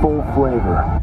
full flavor.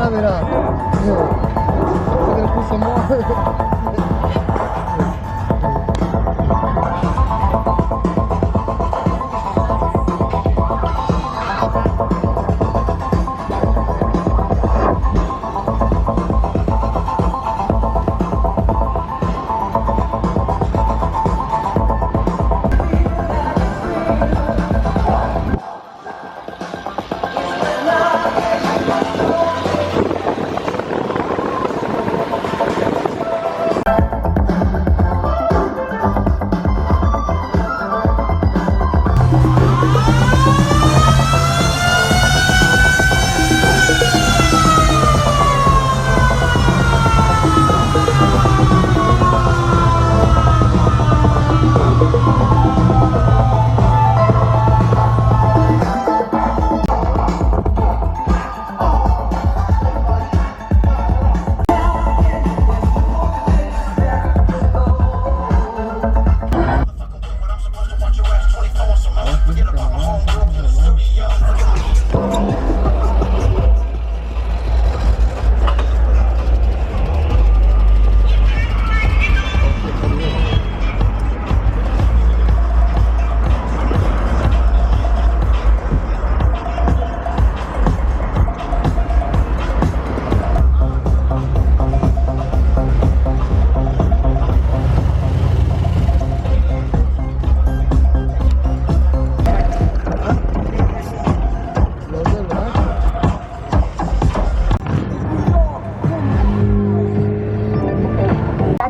Mira, yo le puse more.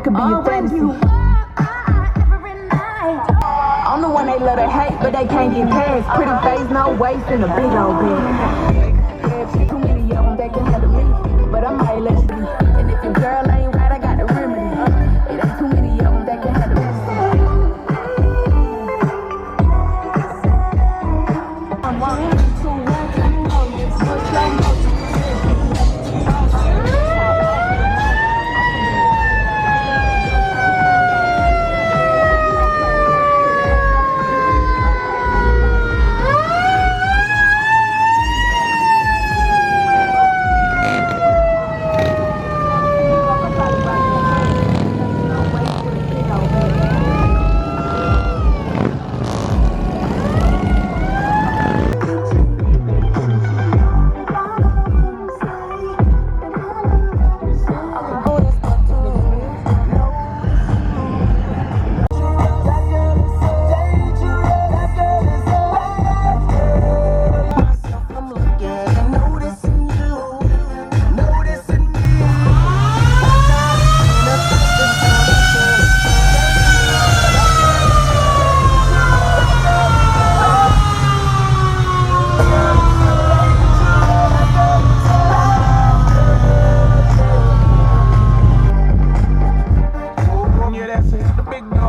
Could be your fantasy. I'm the one they love to hate, but they can't get past. Pretty face, no waist, and a big old bag. Too many of them, they can handle me, but I might let you be. And if your girl ain't right, I got the remedy. It ain't too many of them, they can handle me. I'm 1, 2, 1,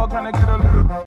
Trying to get a